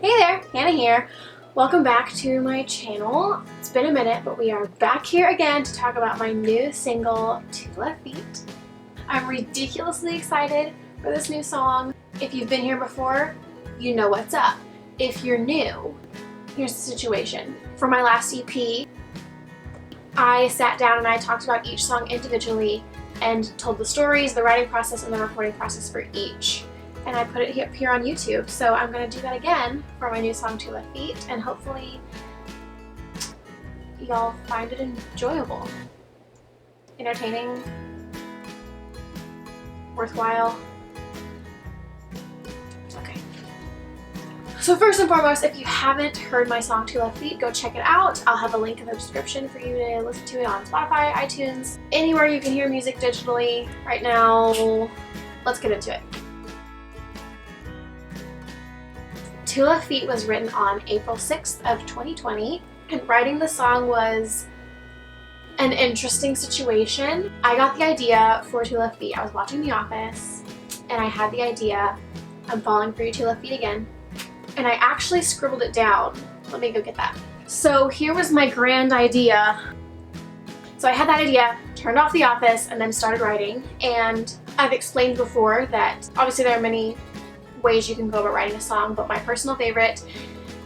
Hey there, Hannah here. Welcome back to my channel. It's been a minute, but we are back here again to talk about my new single, Two Left Feet. I'm ridiculously excited for this new song. If you've been here before, you know what's up. If you're new, here's the situation. For my last EP, I sat down and I talked about each song individually and told the stories, the writing process, and the recording process for each. And I put it up here on YouTube, so I'm going to do that again for my new song, Two Left Feet, and hopefully y'all find it enjoyable, entertaining, worthwhile. Okay. So first and foremost, if you haven't heard my song, Two Left Feet, go check it out. I'll have a link in the description for you to listen to it on Spotify, iTunes, anywhere you can hear music digitally right now. Let's get into it. Two Left Feet was written on April 6th of 2020, and writing the song was an interesting situation. I got the idea for Two Left Feet. I was watching The Office, and I had the idea, I'm falling for you, two left feet again, and I actually scribbled it down. Let me go get that. So here was my grand idea. So I had that idea, turned off The Office, and then started writing, and I've explained before that obviously there are many ways you can go about writing a song, but my personal favorite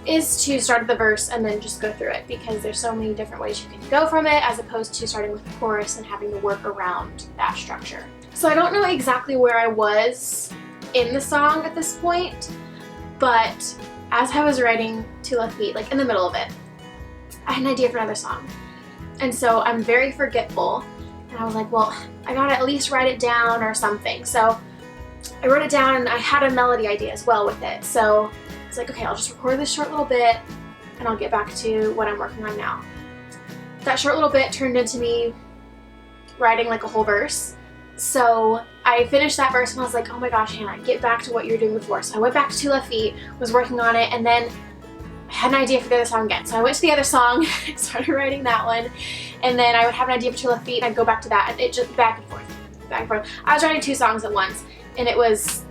is to start at the verse and then just go through it, because there's so many different ways you can go from it as opposed to starting with the chorus and having to work around that structure. So I don't know exactly where I was in the song at this point, but as I was writing Two Left Feet, like in the middle of it, I had an idea for another song. And so I'm very forgetful, and I was like, well, I gotta at least write it down or something. So I wrote it down, and I had a melody idea as well with it. So it's like, okay, I'll just record this short little bit and I'll get back to what I'm working on now. That short little bit turned into me writing like a whole verse. So I finished that verse and I was like, oh my gosh, Hannah, get back to what you were doing before. So I went back to Two Left Feet, was working on it, and then I had an idea for the other song again. So I went to the other song, started writing that one, and then I would have an idea for Two Left Feet and I'd go back to that, and it just back and forth, back and forth. I was writing two songs at once, and it was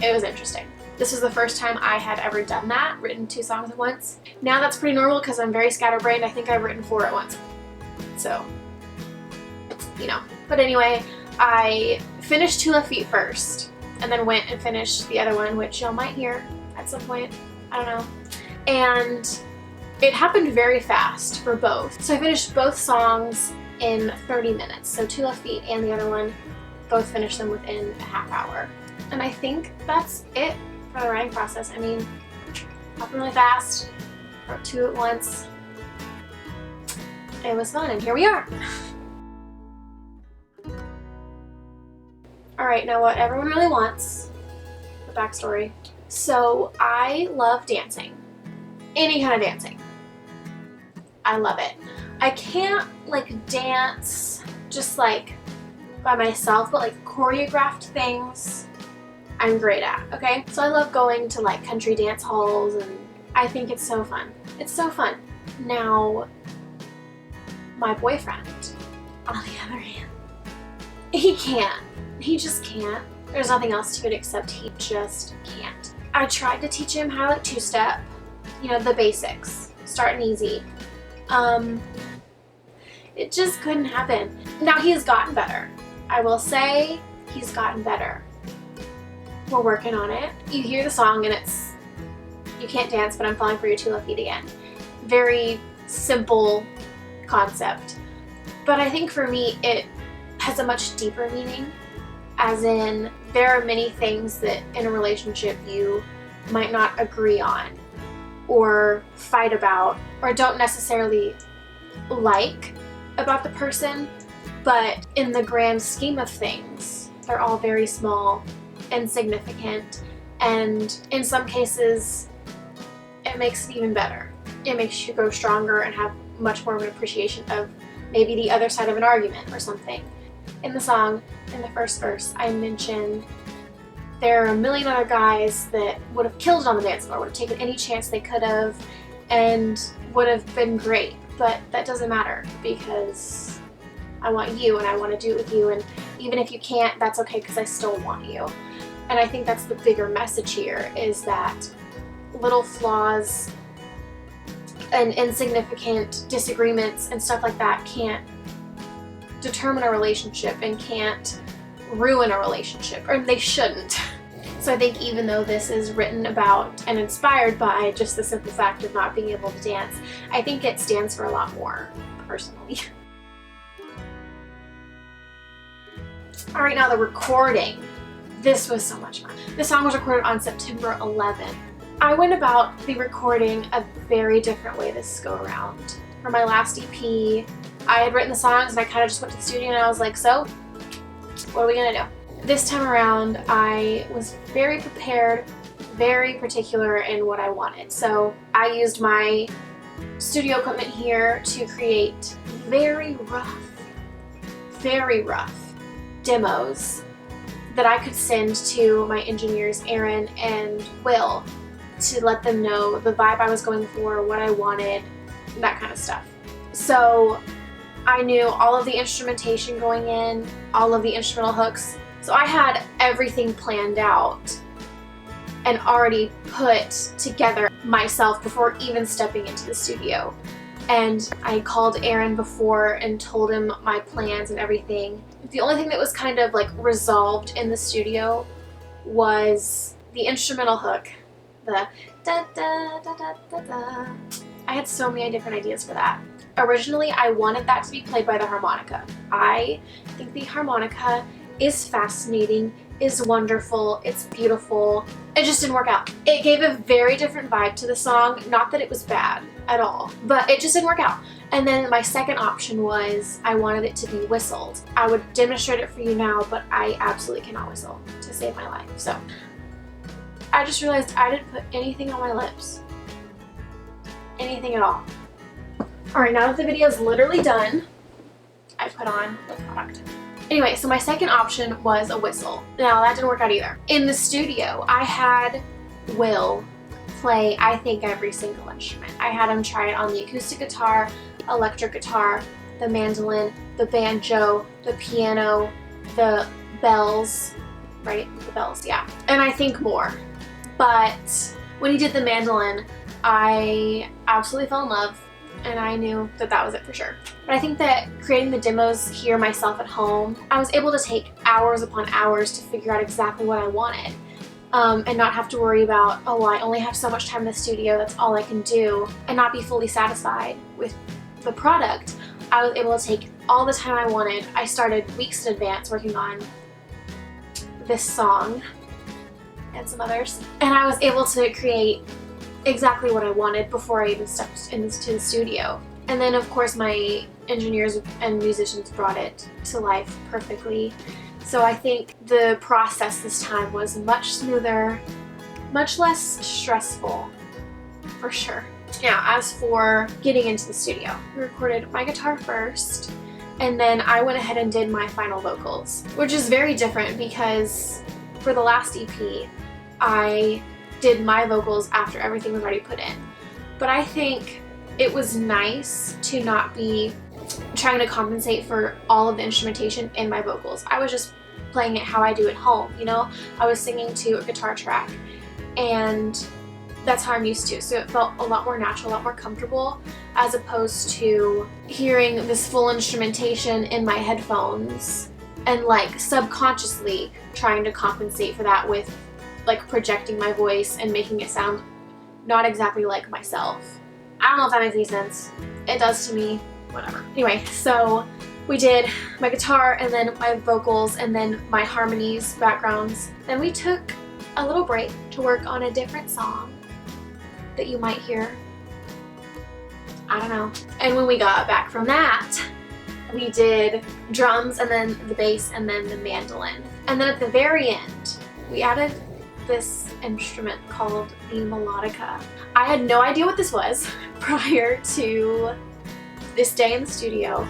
interesting. This was the first time I had ever done that, written two songs at once. Now that's pretty normal because I'm very scatterbrained. I think I've written four at once. So, you know. But anyway, I finished Two Left Feet first, and then went and finished the other one, which y'all might hear at some point. I don't know. And it happened very fast for both. So I finished both songs in 30 minutes. So Two Left Feet and the other one, both finished them within a half hour. And I think that's it for the writing process. I mean, happened really fast, wrote two at once. It was fun, and here we are. Alright, now what everyone really wants, the backstory. So I love dancing. Any kind of dancing. I love it. I can't like dance just like by myself, but like choreographed things I'm great at, okay? So I love going to like country dance halls, and I think it's so fun. It's so fun. Now, my boyfriend, on the other hand, he can't. He just can't. There's nothing else to it except he just can't. I tried to teach him how to like two-step, you know, the basics, starting easy. It just couldn't happen. Now he has gotten better. I will say he's gotten better. We're working on it. You hear the song and it's, you can't dance, but I'm falling for your two left feet again. Very simple concept. But I think for me it has a much deeper meaning, as in there are many things that in a relationship you might not agree on or fight about or don't necessarily like about the person, but in the grand scheme of things, they're all very small, insignificant, and in some cases it makes it even better. It makes you grow stronger and have much more of an appreciation of maybe the other side of an argument or something. In the song, in the first verse, I mention there are a million other guys that would have killed it on the dance floor, would have taken any chance they could have, and would have been great, but that doesn't matter because I want you and I want to do it with you, and even if you can't, that's okay because I still want you. And I think that's the bigger message here, is that little flaws and insignificant disagreements and stuff like that can't determine a relationship and can't ruin a relationship, or they shouldn't. So I think even though this is written about and inspired by just the simple fact of not being able to dance, I think it stands for a lot more, personally. Alright, now the recording. This was so much fun. This song was recorded on September 11th. I went about the recording a very different way this go around. For my last EP, I had written the songs and I kind of just went to the studio and I was like, so, what are we gonna do? This time around, I was very prepared, very particular in what I wanted. So I used my studio equipment here to create very rough demos that I could send to my engineers, Aaron and Will, to let them know the vibe I was going for, what I wanted, that kind of stuff. So I knew all of the instrumentation going in, all of the instrumental hooks. So I had everything planned out and already put together myself before even stepping into the studio. And I called Aaron before and told him my plans and everything. The only thing that was kind of like resolved in the studio was the instrumental hook, the da da da da da da. I had so many different ideas for that. Originally, I wanted that to be played by the harmonica. I think the harmonica is fascinating, is wonderful, it's beautiful. It just didn't work out. It gave a very different vibe to the song. Not that it was bad at all, but it just didn't work out. And then my second option was I wanted it to be whistled. I would demonstrate it for you now, but I absolutely cannot whistle to save my life. So I just realized I didn't put anything on my lips. Anything at all. Alright, now that the video is literally done, I put on the product. Anyway, so my second option was a whistle. Now, that didn't work out either. In the studio, I had Will play, I think, every single instrument. I had him try it on the acoustic guitar, electric guitar, the mandolin, the banjo, the piano, the bells, right? The bells, yeah. And I think more. But when he did the mandolin, I absolutely fell in love. And I knew that that was it for sure. But I think that creating the demos here myself at home, I was able to take hours upon hours to figure out exactly what I wanted. And not have to worry about, oh, well, I only have so much time in the studio, that's all I can do, and not be fully satisfied with the product. I was able to take all the time I wanted. I started weeks in advance working on this song and some others. And I was able to create exactly what I wanted before I even stepped into the studio. And then of course my engineers and musicians brought it to life perfectly. So I think the process this time was much smoother, much less stressful, for sure. Now, as for getting into the studio, we recorded my guitar first, and then I went ahead and did my final vocals, which is very different because for the last EP, I did my vocals after everything was already put in. But I think it was nice to not be trying to compensate for all of the instrumentation in my vocals. I was just playing it how I do at home, you know? I was singing to a guitar track, and that's how I'm used to. So it felt a lot more natural, a lot more comfortable, as opposed to hearing this full instrumentation in my headphones and like subconsciously trying to compensate for that with like projecting my voice and making it sound not exactly like myself. I don't know if that makes any sense. It does to me, whatever. Anyway, so we did my guitar and then my vocals and then my harmonies, backgrounds. Then we took a little break to work on a different song that you might hear. I don't know. And when we got back from that, we did drums and then the bass and then the mandolin. And then at the very end, we added this instrument called the melodica. I had no idea what this was prior to this day in the studio,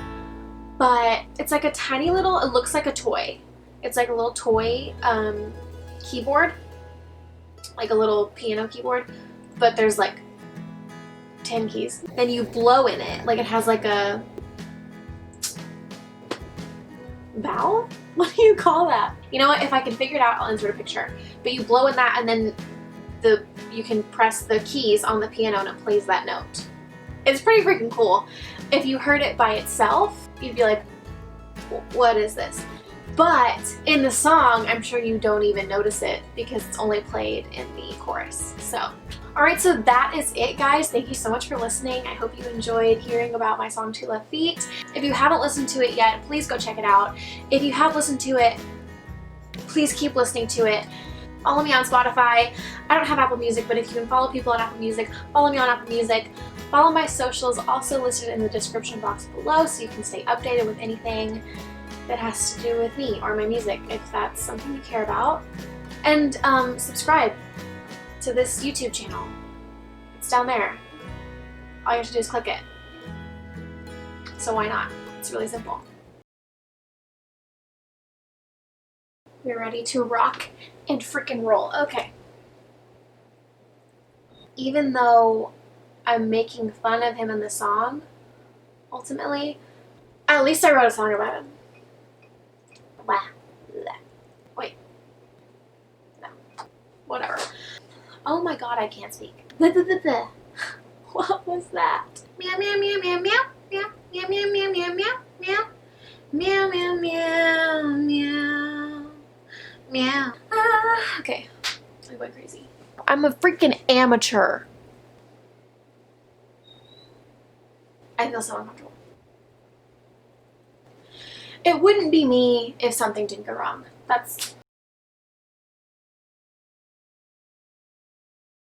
but it's like a tiny little, it looks like a toy. It's like a little toy keyboard, like a little piano keyboard, but there's like 10 keys. Then you blow in it, like it has like a valve? What do you call that? You know what, if I can figure it out, I'll insert a picture. But you blow in that and then the you can press the keys on the piano and it plays that note. It's pretty freaking cool. If you heard it by itself, you'd be like, what is this? But in the song, I'm sure you don't even notice it because it's only played in the chorus. So, alright, so that is it, guys. Thank you so much for listening. I hope you enjoyed hearing about my song Two Left Feet. If you haven't listened to it yet, please go check it out. If you have listened to it, please keep listening to it. Follow me on Spotify. I don't have Apple Music, but if you can follow people on Apple Music, follow me on Apple Music. Follow my socials, also listed in the description box below, so you can stay updated with anything that has to do with me or my music, if that's something you care about. And subscribe to this YouTube channel. It's down there. All you have to do is click it. So why not? It's really simple. We're ready to rock and freaking roll. Okay. Even though I'm making fun of him in the song, ultimately, at least I wrote a song about him. Wait. No. Whatever. Oh my god, I can't speak. What was that? Meow meow meow meow meow meow meow meow meow meow meow meow meow meow meow meow. Okay. I went crazy. I'm a freaking amateur. I feel so uncomfortable. It wouldn't be me if something didn't go wrong. That's